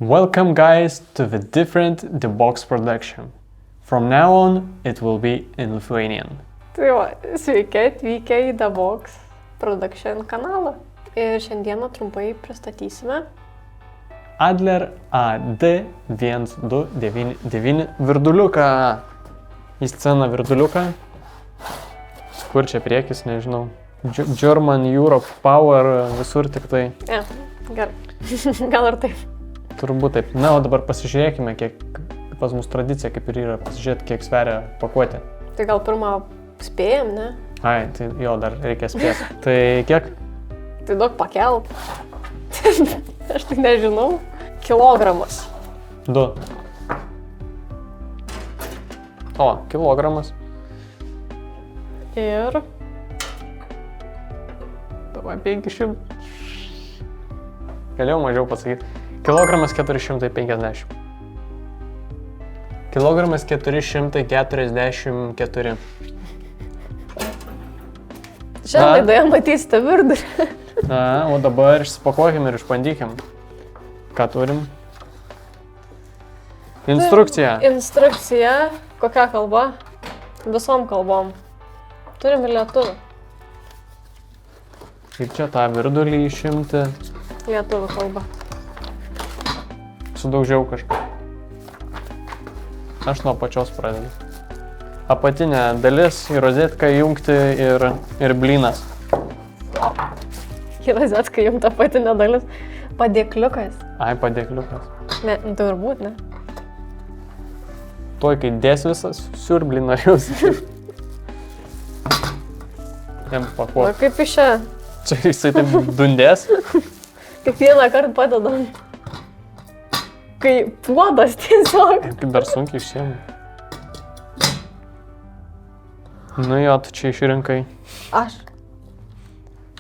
Welcome guys to the different The Box production. From now on it will be in Lithuanian. Tai va, sveiki atvykę į The Box production kanalą. Ir šiandieną trumpai pristatysime Adler AD1299 virduliuką. Į sceną virduliuką. Kur čia priekis, nežinau. German, Europe, Power, visur tik tai. Ja, gerai. Gal ir taip. Turbūt taip. Na, o dabar pasižiūrėkime, kiek pas mus tradicija kaip ir yra, pasižiūrėti, kiek sveria pakuotė. Tai gal pirmą spėjam, ne? Ai, tai jo, dar reikia spėti. Tai kiek? Tai daug pakelt. Aš tik nežinau. Kilogramas. 2. O, kilogramas. Ir... Davai 500. Galėjau mažiau pasakyti. Kilogramas 450. Kilogramas 444. Šiandien laidoje matysite virdulį. Na, o dabar išsipakuokim ir išbandykim. Ką turim? Instrukcija. Instrukcija. Kokia kalba? Visom kalbom. Turim ir lietuvių. Kaip čia tą virdulį išimti? Lietuvių kalba. Sudaužiau kažką. Aš nuo pačios pradedu. Apatinė dalis, į rozetką įjungti ir blynas. Į rozetką įjungta apatinė dalis. Padėkliukas. Ai, padėkliukas. Ne, turbūt, ne? Tuoj, kai dės visas, siurblį norėjausi. Jam Na pakuoti. kaip iš čia? Čia jisai taip dundės. Kiekvieną kartą padedam. Kai puodas tiesiog. Kaip dar sunkiai išsiemi. Nu jo, tu čia išrinkai. Aš.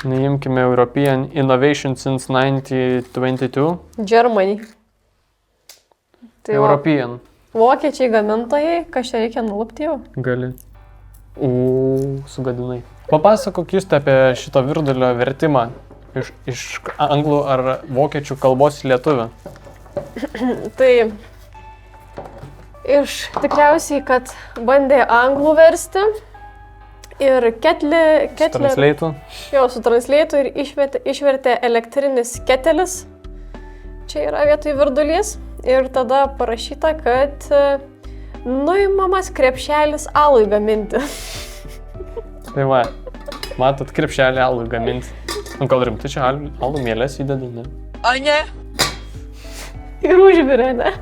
Neimkime European Innovation since 1922. Germany. Tai European. Vokiečiai gamintojai, kas čia reikia nulupti jau? Gali. Sugadinai. Papasakok jūs apie šito virdulio vertimą iš anglų ar vokiečių kalbos į lietuvių. Tai iš tikriausiai, kad bandė anglų versti ir Transleitų. Jo, su transleitu ir išvertė elektrinis ketelis. Čia yra vietoj virdulys. Ir tada parašyta, kad nuimamas krepšelis alui gaminti. Tai va, matot, krepšelį alui gaminti. Nu, gal rimtai čia alų mielės įdeda, ne? O ne? Ir užvirė, ne?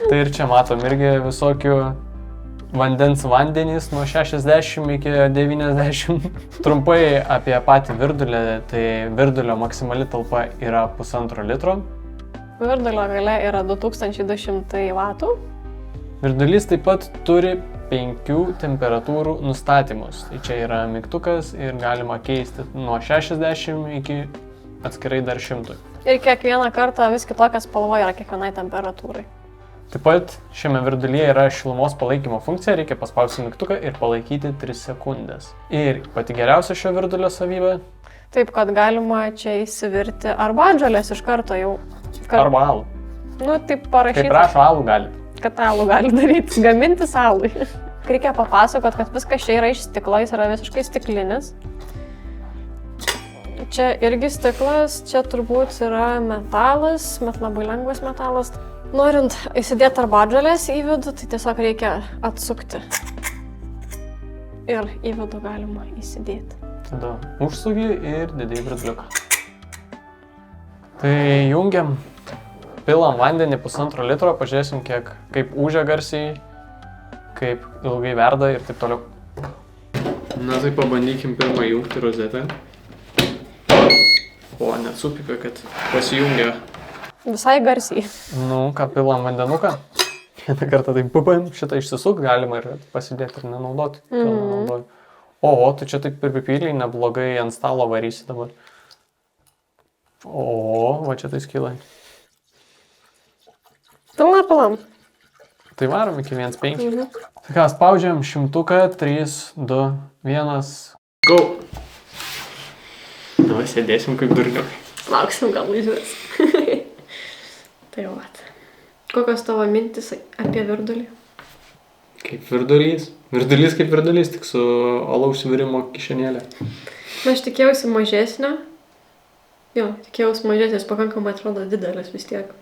Tai ir čia matom irgi visokių vandenys nuo 60 iki 90. Trumpai apie patį virdulį, tai virdulio maksimali talpa yra 1,5 litro. Virdulio galia yra 2200 vatų. Virdulys taip pat turi 5 temperatūrų nustatymus. Tai čia yra mygtukas ir galima keisti nuo 60 iki atskirai dar 100. Ir kiekvieną kartą vis kitokia spalva yra kiekvienai temperatūrai. Taip pat šiame virdulyje yra šilumos palaikymo funkcija, reikia paspausti mygtuką ir palaikyti 3 sekundės. Ir pati geriausia šio virdulio savybė. Taip, kad galima čia įsivirti arbatžolės iš karto jau. Arba alų. Nu, taip parašyta. Kaip prašo, alų gali. Kad alų gali daryti, gaminti alui. Reikia papasakot, kad viskas čia yra iš stiklo, jis yra visiškai stiklinis. Čia irgi stiklas, čia turbūt yra metalas, labai lengvas metalas. Norint įsidėti arbatžolės į vidų, tai tiesiog reikia atsukti. Ir į vidų galima įsidėti. Tada užsugi ir dedi į virduliuką. Tai jungiam. Pilam vandenį 1,5 litro, pažiūrėsim kaip ūžia garsiai, kaip ilgai verda ir taip toliau. Na tai pabandykim pirmą jungti rozetę. O, net supipė, kad pasijungia. Visai garsiai. Nu, ką pilam vandenuką. Vieną kartą taip pupam, šitą išsisuk, galima ir pasidėti ir nenaudoti. O, tu čia taip pripyliai neblogai ant stalo varysi dabar. O, va čia tai skylai. Pilam. Tai varom iki 1,5. Tai ką, spaudžiam 100, 3, 2, 1, go! Nu, sėdėsim kaip durniukai. Lauksim, gal išvis. Tai vat. Kokios tavo mintis apie virdulį? Kaip virdulys. Virdulys kaip virdulys, tik su alaus virimo kišenėlė. Na, aš tikėjausi mažesnio. Jo, tikėjausi mažesnės, pakankamai atrodo didelis vis tiek.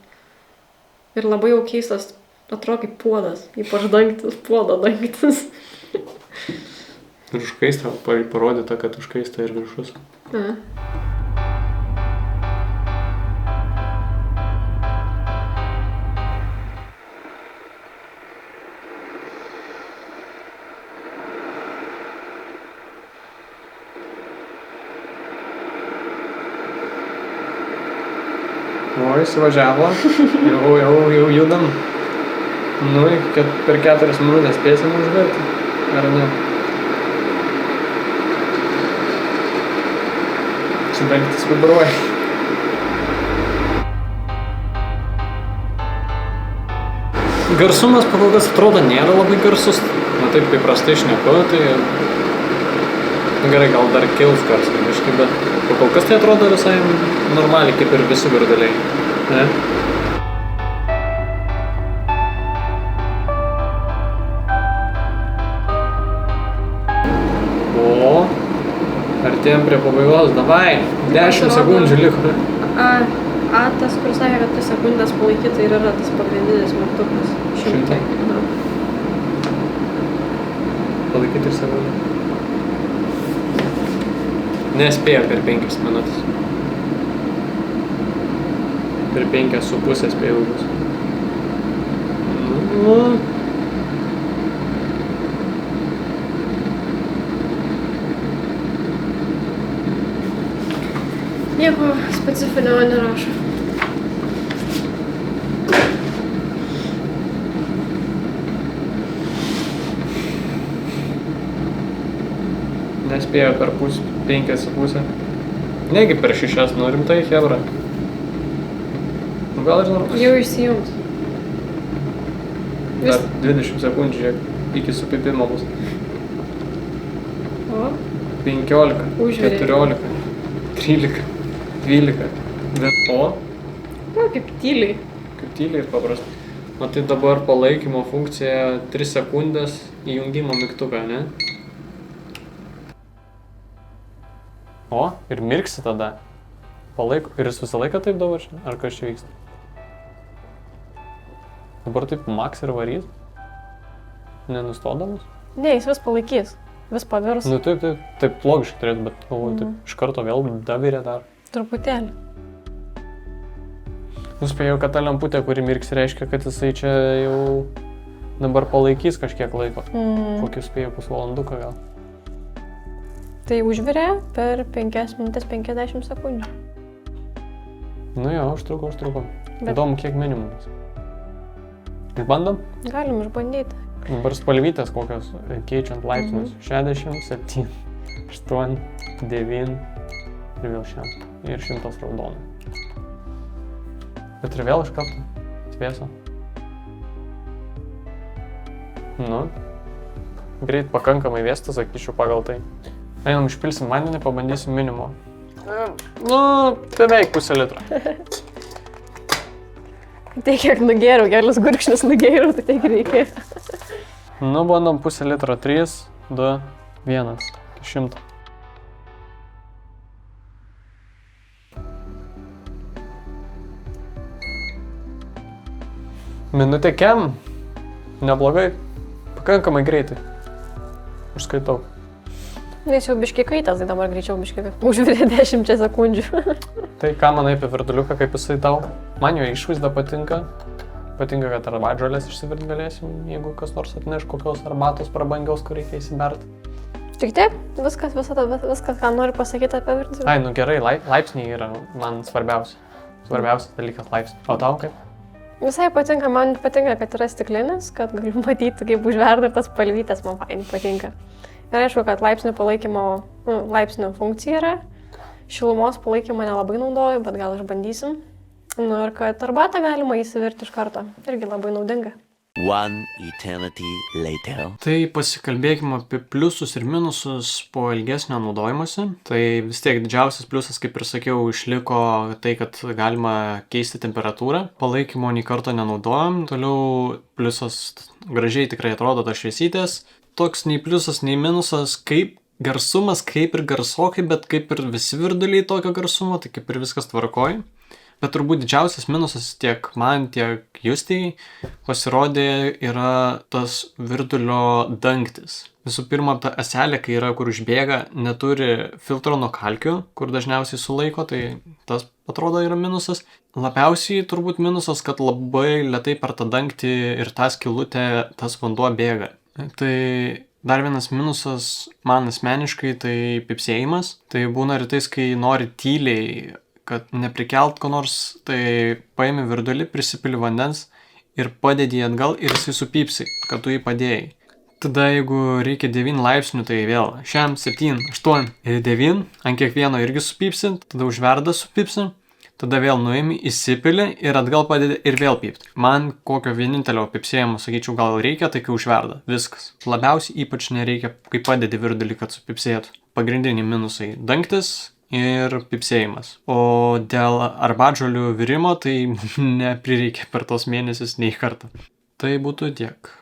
Ir labai jau keistas, atrodo kaip puodas, ypač dangtis, puodo dangtis. Ir užkaista, parodyta, kad užkaista ir viršus. O, įsivažiavo, jau judam. Nu, per 4 minutės spėsim užvirti, ar ne? Dangtis vibruoja. Garsumas pakol kas atrodo nėra labai garsus. Na taip, kaip prastai šneku, tai gerai, gal dar kils garsai, biškai, bet pakol kas tai atrodo visai normaliai, kaip ir visi virduliai. Ne? Artėjom prie pabaigos, davai, 10 sekundžių liko. Tas, kur sakė, kad 2 sekundės palaikyti ir yra tas pagrindinis mygtukas. 100. Palaikyti ir sekundę. Nespėjo per 5 minutės. Per 5,5 spėjau bus. Nieko specifinio nerašo. Nespėjo per 5,5. Negi per 6, nu rimtai, hebra. Gal ir nors. Jau išsijungs. Dar 20 sekundžių, žiūrėk, iki supipimo bus. O? 15, Užvirė. 14, 13, 12. O? O, kaip tyliai. Kaip tyliai ir paprastai. O tai dabar palaikymo funkcija 3 sekundės įjungimo mygtuką, ne? O, ir mirksi tada. Palaiko. Ir jis visą laiką taip dabar čia? Ar kas čia vyksta? Dabar taip maks ir varys? Nenustodamas? Ne, jis vis palaikys. Vis pavirs. Nu taip logiškai turėtų, bet galvoju, taip iš karto vėl davirė dar. Truputėlį. Nuspėjau, kad ta lemputė, kuri mirksi, reiškia, kad jisai čia jau dabar palaikys kažkiek laiko. Kokį spėjau pusvalanduką gal. Tai užvirė per 5 minutės 50 sekundžių. Nu jo, užtruko. Bet- Įdomu, kiek minimumas. Išbandom? Galim išbandyti. Dabar spalvytės kokios keičiant laipsnius. 67, 8, 9 ir vėl 100. Ir 100 raudonų. Bet ir vėl iš karto atvėso. Nu, greit pakankamai vėsta, sakyčiau, pagal tai. Einam, išpilsim vandenį, pabandysim minimumo. Nu, beveik pusę litro. Tai kiek nugėriau, kelius gurkšnis nugėriau, tai tiek reikia. Nu, bandom pusę litro. 3, 2, 1. 100. Minutė kem. Neblogai. Pakankamai greitai. Užskaitau. Jis jau biškai kaitas, tai dabar greičiau biškai užvirė 10 sekundžių. Tai ką manai apie virduliuką, kaip jisai tau? Man jo išvaizda patinka. Patinka, kad arbatžolės išsivirt galėsim, jeigu kas nors atneš kokios arbatos prabangiaus, kur reikia įsibert. Tik taip, viskas, ką noriu pasakyti apie virdulį. Ai, nu gerai, laipsniai yra man svarbiausia. Svarbiausias dalykas laipsniai. O tau kaip? Visai patinka, man patinka, kad yra stiklinis, kad galiu matyti, kaip užverda ir tas spalvytės man patinka. Ir aišku, kad laipsnių palaikymo, laipsnių funkcija yra. Šilumos palaikymą nelabai naudoju, bet gal išbandysim. Nu ir kad arbatą galima įsivirti iš karto. Irgi labai naudinga. One eternity later. Tai pasikalbėkime apie pliusus ir minusus po ilgesnio naudojimuose. Tai vis tiek didžiausias pliusas, kaip ir sakiau, išliko tai, kad galima keisti temperatūrą. Palaikymo nei karto nenaudojam. Toliau pliusas gražiai tikrai atrodo tas šviesytės. Toks nei pliusas, nei minusas, kaip garsumas, kaip ir garsokai, bet kaip ir visi virduliai tokio garsumo, tai kaip ir viskas tvarkoj. Bet turbūt didžiausias minusas tiek man, tiek Justijai pasirodė yra tas virdulio dangtis. Visų pirma, ta ąselė, kai yra, kur užbėga, neturi filtro nuo kalkių, kur dažniausiai sulaiko, tai tas atrodo yra minusas. Labiausiai turbūt minusas, kad labai lėtai per tą dangtį ir tą skylutę tas vanduo bėga. Tai dar vienas minusas man asmeniškai tai pipsėjimas. Tai būna rytais, kai nori tyliai, kad neprikelt ko nors, tai paimi virdulį, prisipili vandens ir padedi jį atgal ir jisai supypsi, kad tu jį padėjai. Tada jeigu reikia 9 laipsnių, tai vėl 6, 7, 8 ir 9, ant kiekvieno irgi supypsi, tada užverda supypsi, tada vėl nuimi, įsipili ir atgal padedi ir vėl pypti. Man kokio vienintelio pipsėjimo, sakyčiau, gal reikia, tai kai užverda. Viskas. Labiausiai ypač nereikia, kai padedi virdulį, kad supypsėtų. Pagrindiniai minusai – dangtis ir pipsėjimas. O dėl arbatžolių virimo, tai neprireikia per tos mėnesius nei kartą. Tai būtų tiek.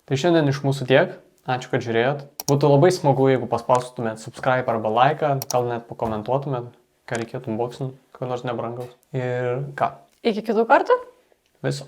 Tai šiandien iš mūsų tiek. Ačiū, kad žiūrėjot. Būtų labai smagu, jeigu paspaustumėt subscribe arba like, gal net pakomentuotumėt, ką reikėtų unboxinti, ko nors nebrangaus. Ir ką? Iki kitų kartų. Viso.